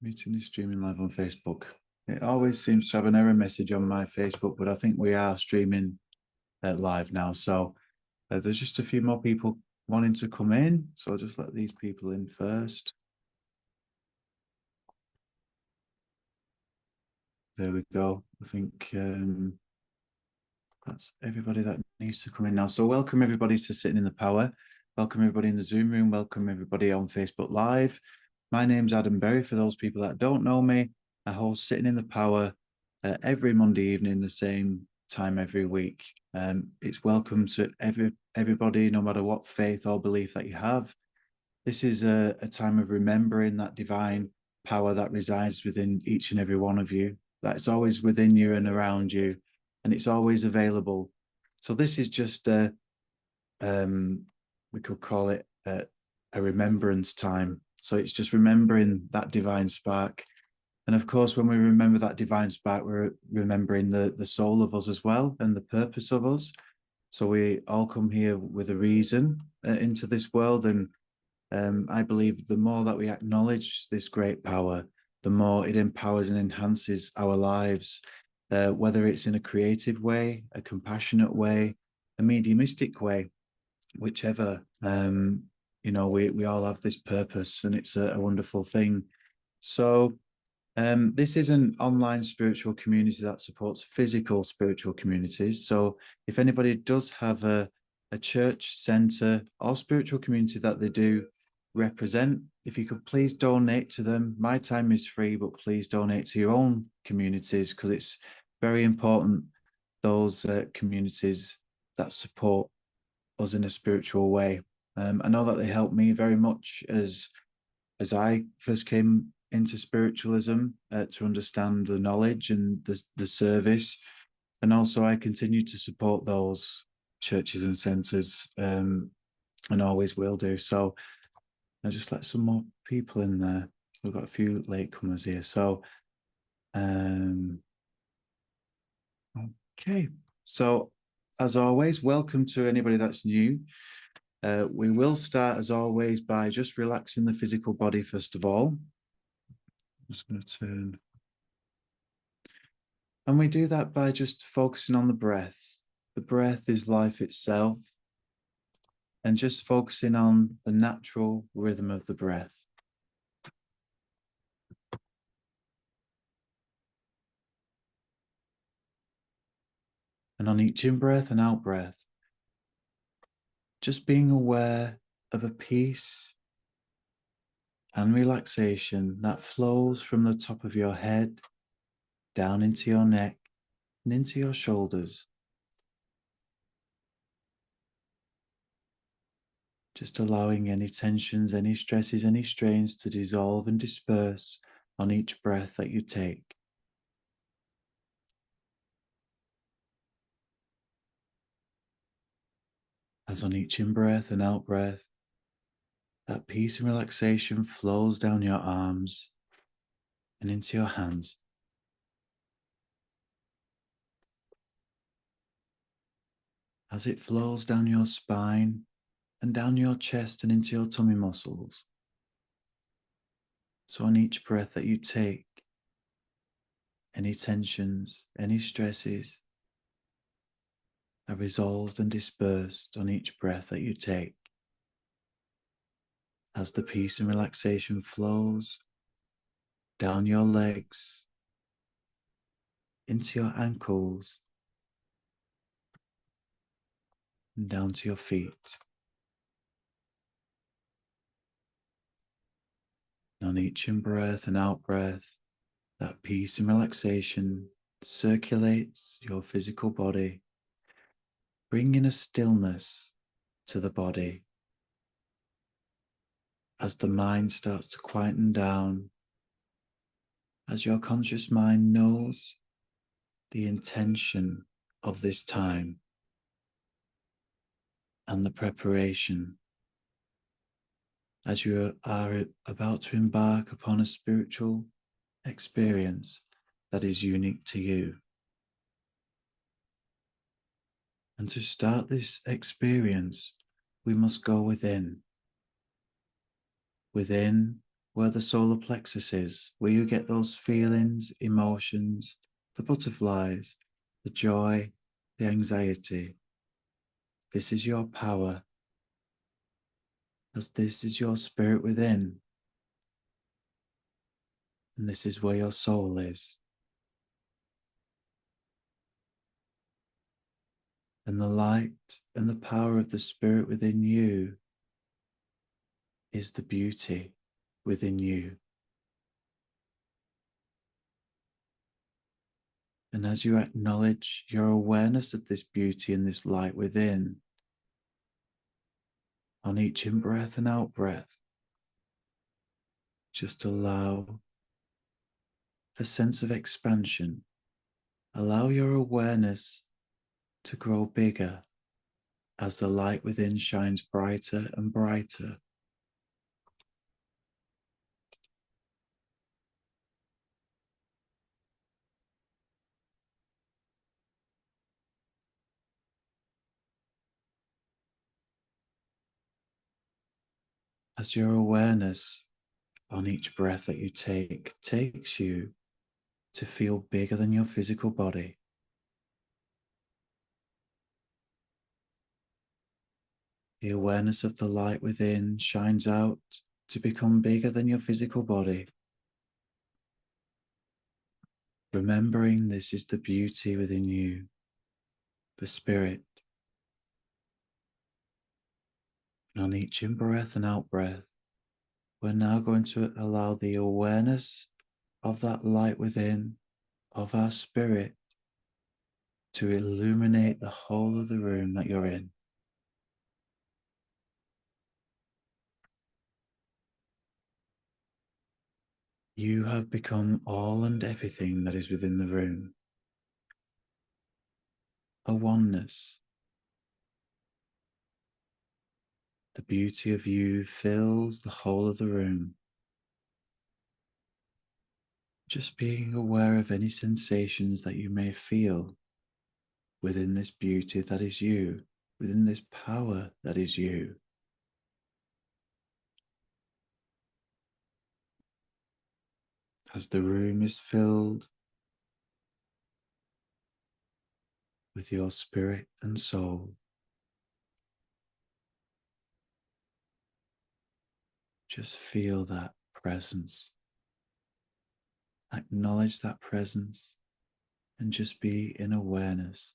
Meeting is streaming live on Facebook. It always seems to have an error message on my Facebook, but I think we are streaming live now. So there's just a few more people wanting to come in. So I'll just let these people in first. There we go. I think that's everybody that needs to come in now. So welcome everybody to Sitting in the Power. Welcome everybody in the Zoom room. Welcome everybody on Facebook Live. My name's Adam Berry. For those people that don't know me, I host Sitting in the Power every Monday evening, the same time every week. It's welcome to everybody, no matter what faith or belief that you have. This is a time of remembering that divine power that resides within each and every one of you. That's always within you and around you, and it's always available. So this is just we could call it a remembrance time. So it's just remembering that divine spark. And of course, when we remember that divine spark, we're remembering the soul of us as well and the purpose of us. So we all come here with a reason into this world. And I believe the more that we acknowledge this great power, the more it empowers and enhances our lives, whether it's in a creative way, a compassionate way, a mediumistic way, whichever. We all have this purpose, and it's a wonderful thing. So this is an online spiritual community that supports physical spiritual communities. So if anybody does have a church, center, or spiritual community that they do represent, if you could please donate to them. My time is free, but please donate to your own communities, because it's very important, those communities that support us in a spiritual way. I know that they helped me very much as I first came into spiritualism, to understand the knowledge and the service. And also I continue to support those churches and centres, and always will do. So I'll just let some more people in there. We've got a few latecomers here. So okay. So as always, welcome to anybody that's new. We will start, as always, by just relaxing the physical body first of all. I'm just going to turn. And we do that by just focusing on the breath. The breath is life itself. And just focusing on the natural rhythm of the breath. And on each in-breath and out-breath, just being aware of a peace and relaxation that flows from the top of your head down into your neck and into your shoulders. Just allowing any tensions, any stresses, any strains to dissolve and disperse on each breath that you take. As on each in-breath and out-breath, that peace and relaxation flows down your arms and into your hands. As it flows down your spine and down your chest and into your tummy muscles. So on each breath that you take, any tensions, any stresses are resolved and dispersed on each breath that you take. As the peace and relaxation flows down your legs, into your ankles, and down to your feet. And on each in-breath and out-breath, that peace and relaxation circulates your physical body, bringing a stillness to the body. As the mind starts to quieten down, as your conscious mind knows the intention of this time and the preparation, as you are about to embark upon a spiritual experience that is unique to you. And to start this experience, we must go within. Within where the solar plexus is, where you get those feelings, emotions, the butterflies, the joy, the anxiety. This is your power, as this is your spirit within, and this is where your soul is. And the light and the power of the spirit within you is the beauty within you. And as you acknowledge your awareness of this beauty and this light within, on each in-breath and out-breath, just allow a sense of expansion. Allow your awareness to grow bigger as the light within shines brighter and brighter. As your awareness on each breath that you take takes you to feel bigger than your physical body. The awareness of the light within shines out to become bigger than your physical body. Remembering this is the beauty within you, the spirit. And on each in-breath and out-breath, we're now going to allow the awareness of that light within, of our spirit, to illuminate the whole of the room that you're in. You have become all and everything that is within the room. A oneness. The beauty of you fills the whole of the room. Just being aware of any sensations that you may feel within this beauty that is you, within this power that is you. As the room is filled with your spirit and soul, just feel that presence. Acknowledge that presence and just be in awareness.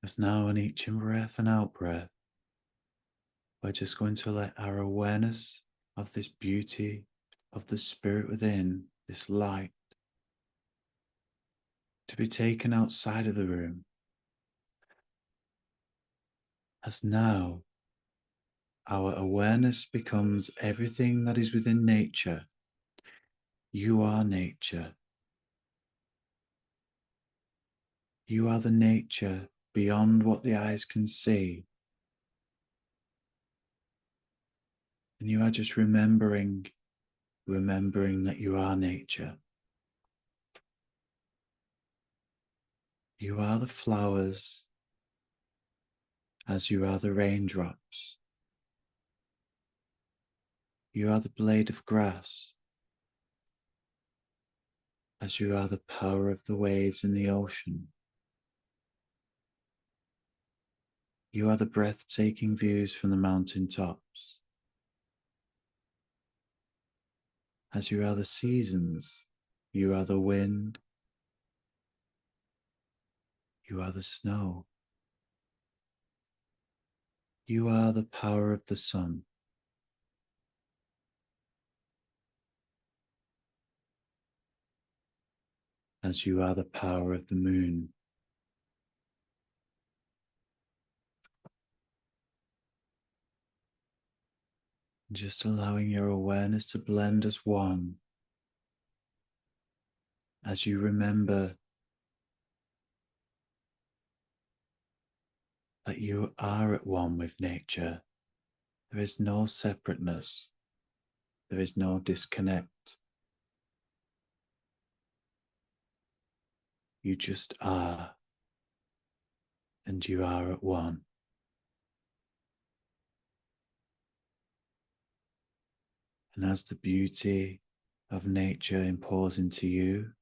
As now on each in-breath and out-breath, we're just going to let our awareness of this beauty of the spirit within, this light, to be taken outside of the room. As now our awareness becomes everything that is within nature. You are nature. You are the nature beyond what the eyes can see. And you are just remembering that you are nature. You are the flowers as you are the raindrops. You are the blade of grass as you are the power of the waves in the ocean. You are the breathtaking views from the mountain tops. As you are the seasons, you are the wind, you are the snow. You are the power of the sun. As you are the power of the moon. Just allowing your awareness to blend as one. As you remember that you are at one with nature. There is no separateness. There is no disconnect. You just are, and you are at one. And as the beauty of nature impours into you,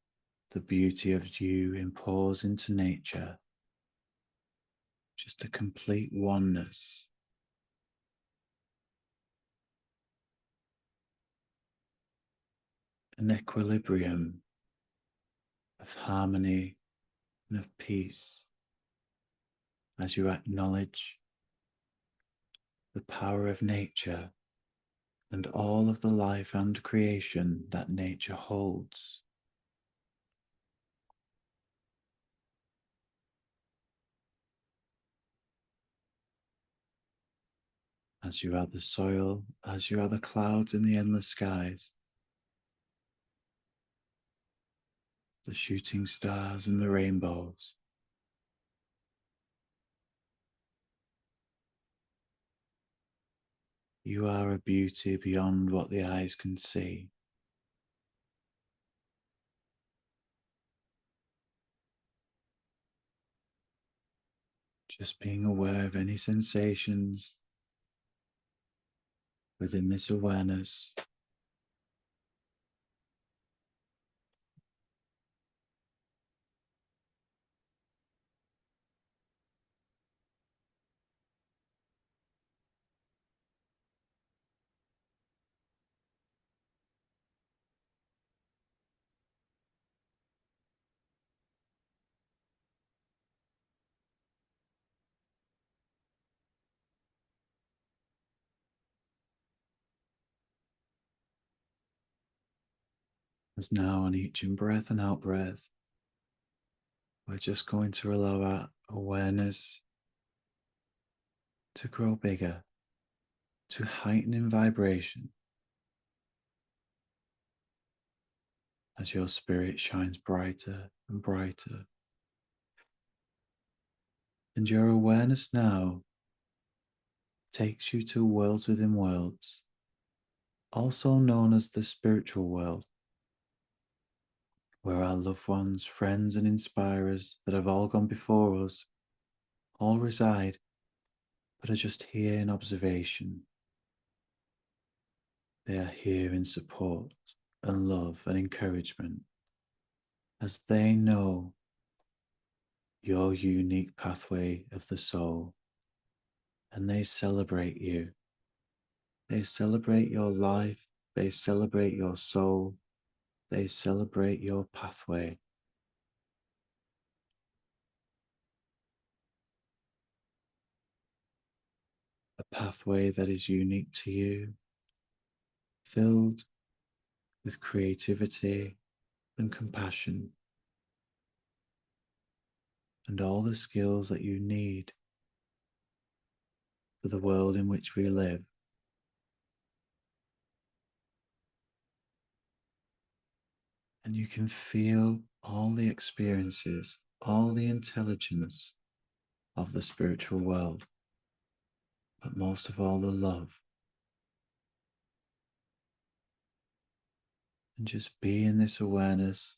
the beauty of you impours into nature. Just a complete oneness. An equilibrium of harmony and of peace as you acknowledge the power of nature and all of the life and creation that nature holds. As you are the soil, as you are the clouds in the endless skies, the shooting stars and the rainbows. You are a beauty beyond what the eyes can see. Just being aware of any sensations within this awareness. As now on each in breath and out breath, we're just going to allow our awareness to grow bigger, to heighten in vibration as your spirit shines brighter and brighter. And your awareness now takes you to worlds within worlds, also known as the spiritual world, where our loved ones, friends, and inspirers that have all gone before us all reside, but are just here in observation. They are here in support and love and encouragement, as they know your unique pathway of the soul, and they celebrate you. They celebrate your life, they celebrate your soul, they celebrate your pathway. A pathway that is unique to you, filled with creativity and compassion, and all the skills that you need for the world in which we live. And you can feel all the experiences, all the intelligence of the spiritual world, but most of all, the love. And just be in this awareness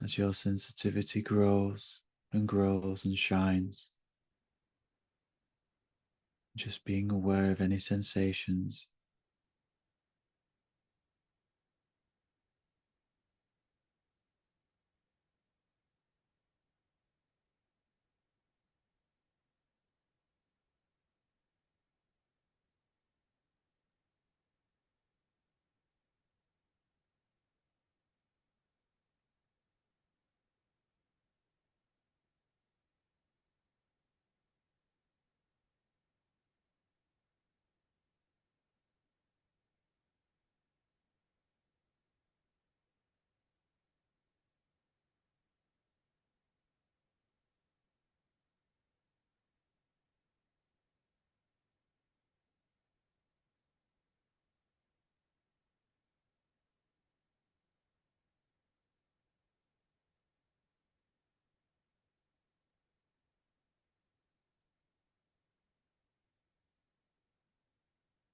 as your sensitivity grows and grows and shines. Just being aware of any sensations.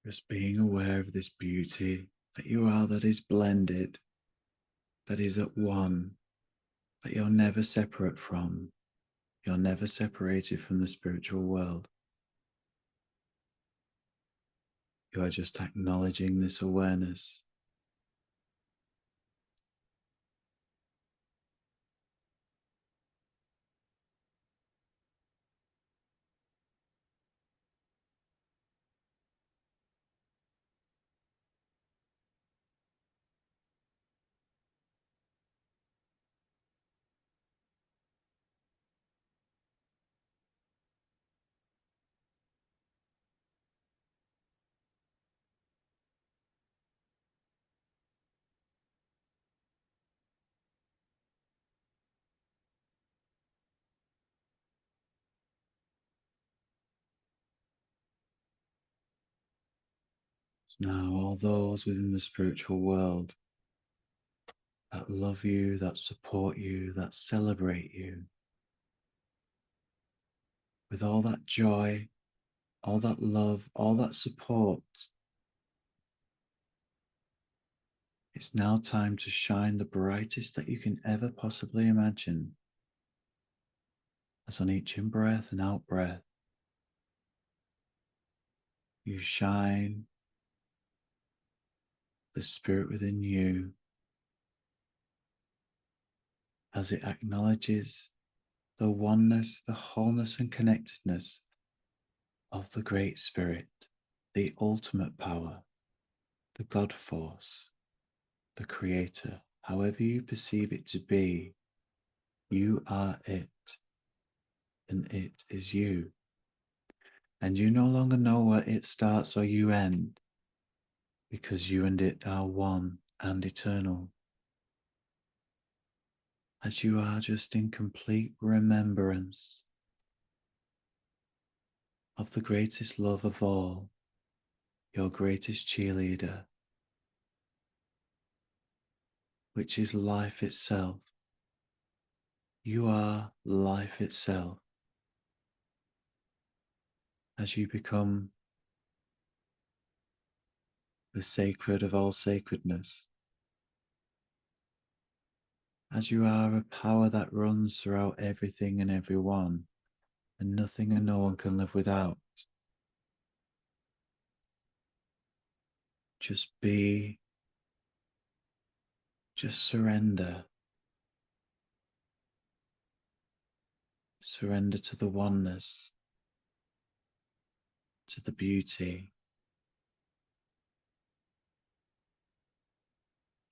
Just being aware of this beauty that you are, that is blended, that is at one, that you're never separate from. You're never separated from the spiritual world. You are just acknowledging this awareness. It's now all those within the spiritual world that love you, that support you, that celebrate you with all that joy, all that love, all that support. It's now time to shine the brightest that you can ever possibly imagine. As on each in breath and out breath, you shine the spirit within you as it acknowledges the oneness, the wholeness, and connectedness of the Great Spirit, the ultimate power, the God Force, the Creator, however you perceive it to be. You are it, and it is you. And you no longer know where it starts or you end, because you and it are one and eternal. As you are just in complete remembrance of the greatest love of all, your greatest cheerleader, which is life itself. You are life itself. As you become the sacred of all sacredness, as you are a power that runs throughout everything and everyone, and nothing and no one can live without. Just be, just surrender. Surrender to the oneness, to the beauty,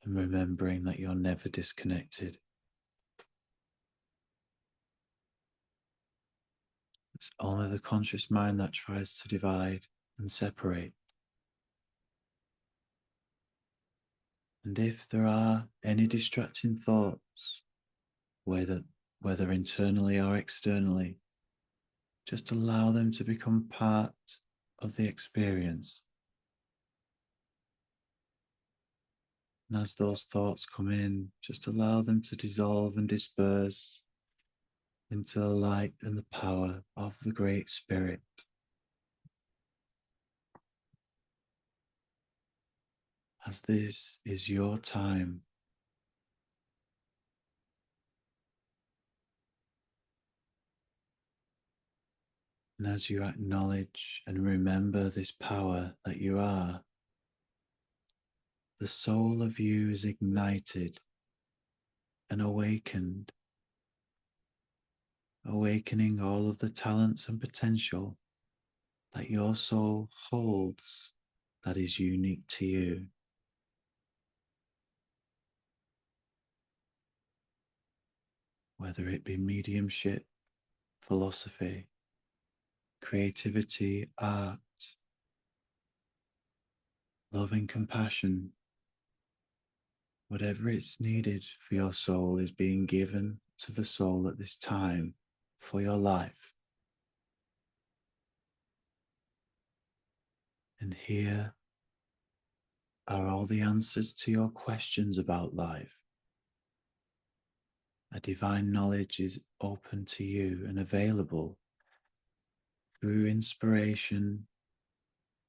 and remembering that you're never disconnected. It's only the conscious mind that tries to divide and separate. And if there are any distracting thoughts, whether internally or externally, just allow them to become part of the experience. And as those thoughts come in, just allow them to dissolve and disperse into the light and the power of the Great Spirit. As this is your time, and as you acknowledge and remember this power that you are, the soul of you is ignited and awakened, awakening all of the talents and potential that your soul holds that is unique to you. Whether it be mediumship, philosophy, creativity, art, loving compassion, whatever it's needed for your soul is being given to the soul at this time for your life. And here are all the answers to your questions about life. A divine knowledge is open to you and available through inspiration,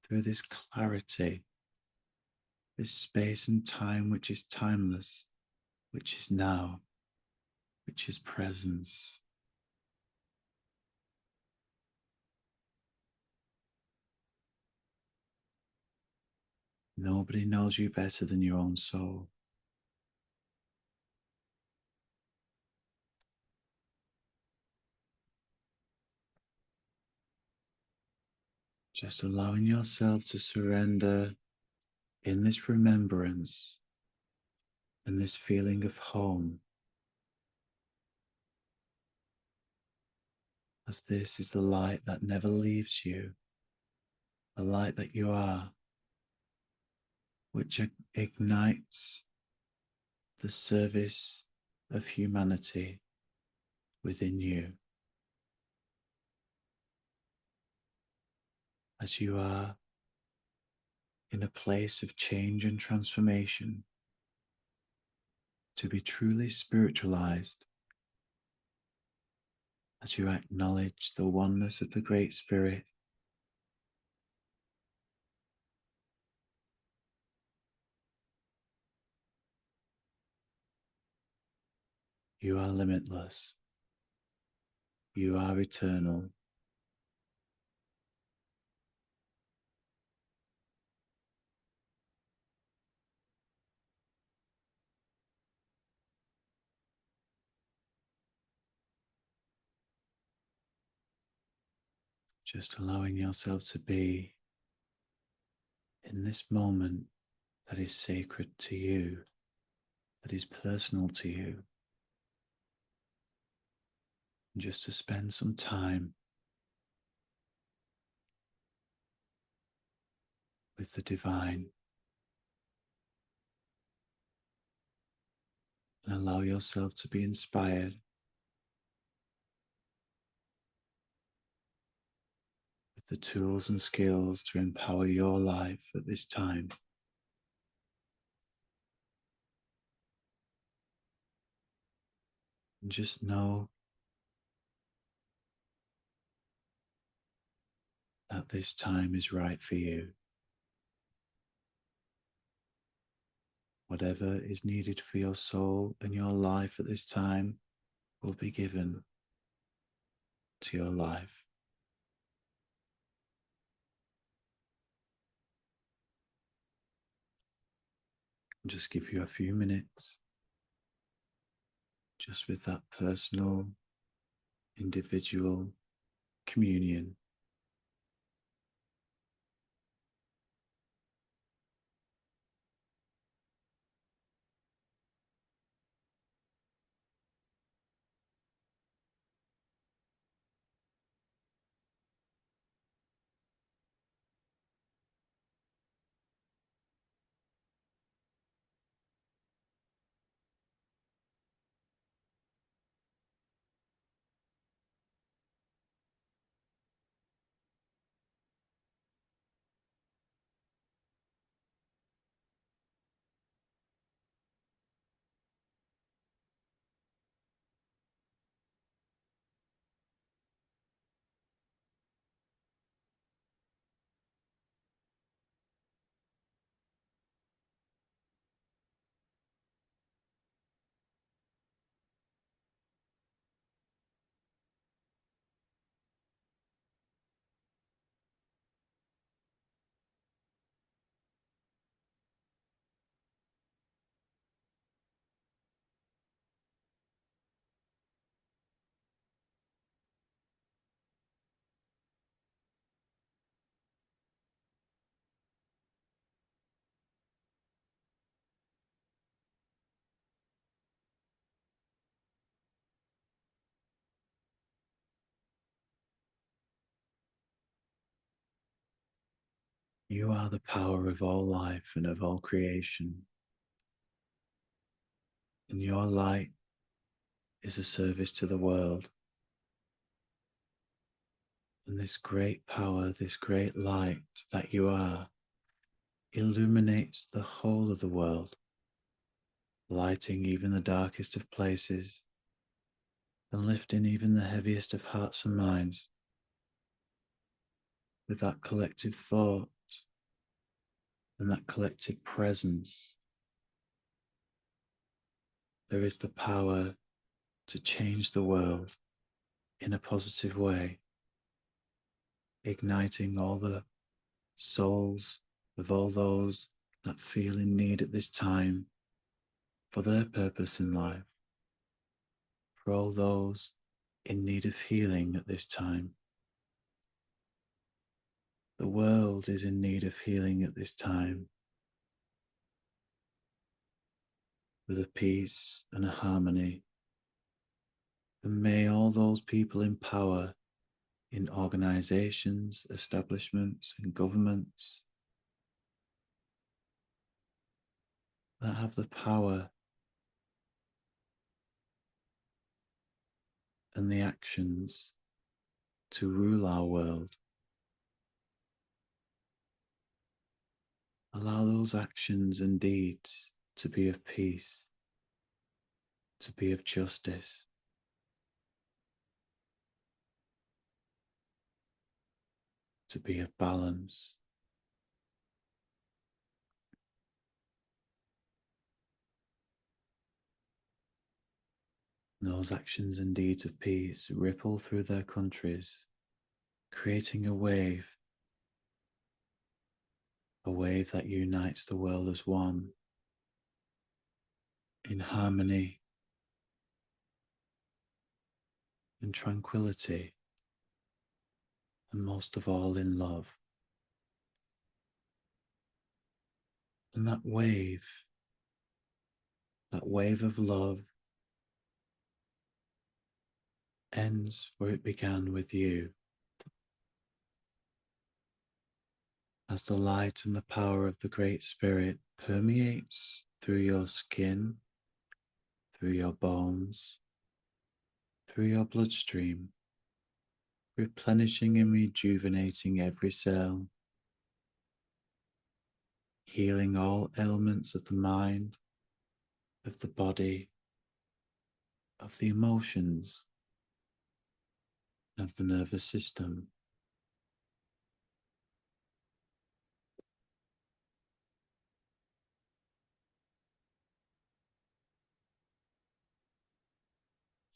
through this clarity, this space and time which is timeless, which is now, which is presence. Nobody knows you better than your own soul. Just allowing yourself to surrender in this remembrance and this feeling of home, as this is the light that never leaves you, the light that you are, which ignites the service of humanity within you. As you are in a place of change and transformation, to be truly spiritualized, as you acknowledge the oneness of the Great Spirit, you are limitless, you are eternal. Just allowing yourself to be in this moment that is sacred to you, that is personal to you. And just to spend some time with the divine and allow yourself to be inspired with the tools and skills to empower your life at this time. And just know that this time is right for you. Whatever is needed for your soul and your life at this time will be given to your life. And just give you a few minutes just with that personal, individual communion. You are the power of all life and of all creation. And your light is a service to the world. And this great power, this great light that you are, illuminates the whole of the world, lighting even the darkest of places and lifting even the heaviest of hearts and minds with that collective thought and that collective presence, there is the power to change the world in a positive way, igniting all the souls of all those that feel in need at this time for their purpose in life, for all those in need of healing at this time. The world is in need of healing at this time, with a peace and a harmony. And may all those people in power in organizations, establishments, and governments that have the power and the actions to rule our world, allow those actions and deeds to be of peace, to be of justice, to be of balance. And those actions and deeds of peace ripple through their countries, creating a wave that unites the world as one, in harmony and tranquility, and most of all in love. And that wave of love ends where it began with you, as the light and the power of the Great Spirit permeates through your skin, through your bones, through your bloodstream, replenishing and rejuvenating every cell, healing all ailments of the mind, of the body, of the emotions, and of the nervous system.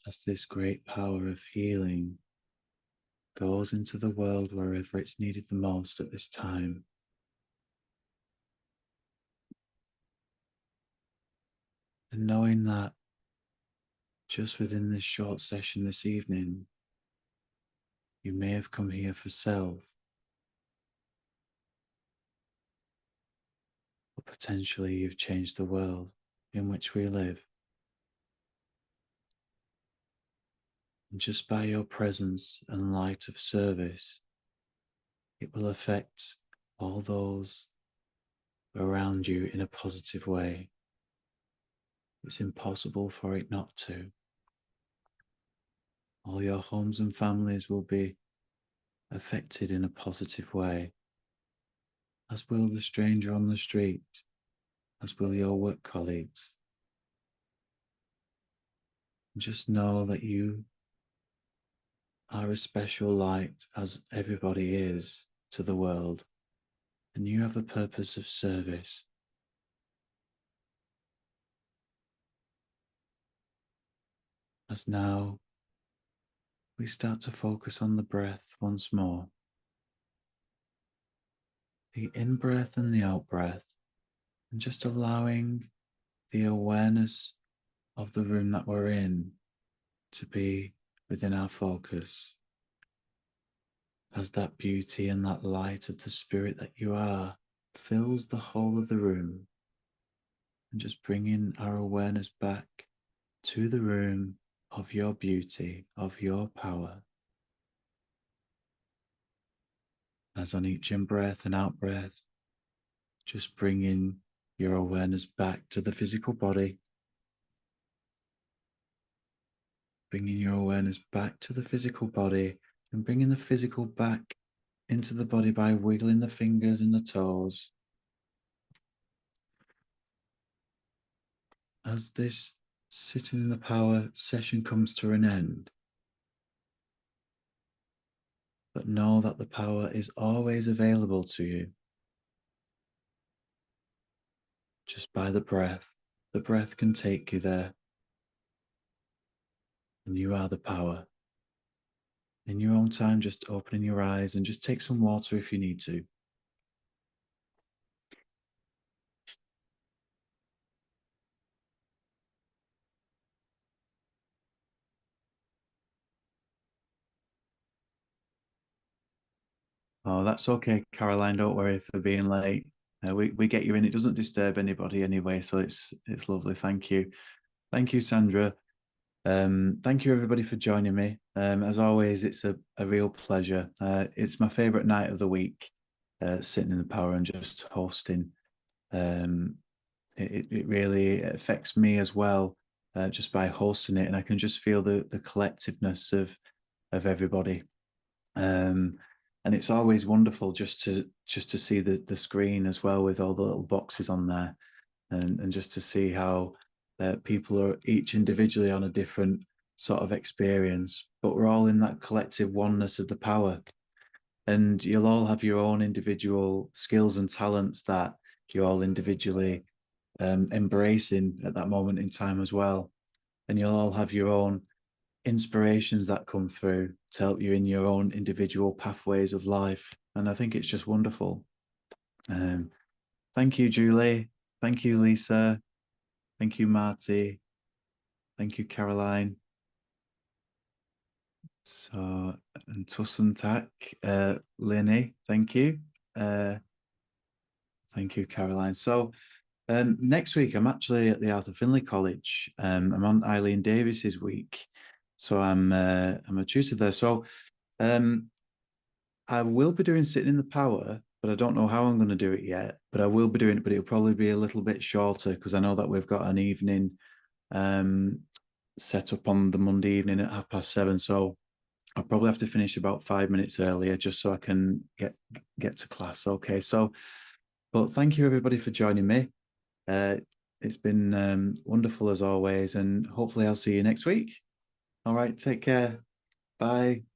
As this great power of healing goes into the world wherever it's needed the most at this time, and knowing that just within this short session this evening, you may have come here for self, but potentially you've changed the world in which we live. And just by your presence and light of service, it will affect all those around you in a positive way. It's impossible for it not to. All your homes and families will be affected in a positive way, as will the stranger on the street, as will your work colleagues. And just know that you are a special light, as everybody is to the world, and you have a purpose of service. As now we start to focus on the breath once more, the in-breath and the out-breath, and just allowing the awareness of the room that we're in to be within our focus, as that beauty and that light of the spirit that you are fills the whole of the room, and just bringing our awareness back to the room of your beauty, of your power. As on each in-breath and out-breath, just bringing your awareness back to the physical body, bringing your awareness back to the physical body, and bringing the physical back into the body by wiggling the fingers and the toes. As this sitting in the power session comes to an end, but know that the power is always available to you. just by the breath. The breath can take you there. And you are the power. In your own time, just opening your eyes and just take some water if you need to. Oh, that's okay, Caroline. Don't worry for being late. We get you in. It doesn't disturb anybody anyway, so it's lovely. Thank you. Thank you, Sandra. Thank you everybody for joining me. As always, it's a real pleasure. It's my favorite night of the week, sitting in the power and just hosting. Um, it really affects me as well, just by hosting it, and I can just feel the collectiveness of everybody. And it's always wonderful just to see the screen as well with all the little boxes on there, and just to see how people are each individually on a different sort of experience, but we're all in that collective oneness of the power. And you'll all have your own individual skills and talents that you're all individually embracing at that moment in time as well. And you'll all have your own inspirations that come through to help you in your own individual pathways of life. And I think it's just wonderful. Thank you, Julie. Thank you, Lisa. Thank you, Marty. Thank you, Caroline. So, and Tussentak, Lenny, thank you. Thank you, Caroline. So, next week, I'm actually at the Arthur Findlay College. I'm on Eileen Davis's week. So I'm a tutor there. So I will be doing Sitting in the Power, but I don't know how I'm going to do it yet. But I will be doing it, but it'll probably be a little bit shorter because I know that we've got an evening set up on the Monday evening at 7:30. So I'll probably have to finish about 5 minutes earlier just so I can get to class. Okay, so, but thank you everybody for joining me. It's been wonderful as always, and hopefully I'll see you next week. All right, take care. Bye.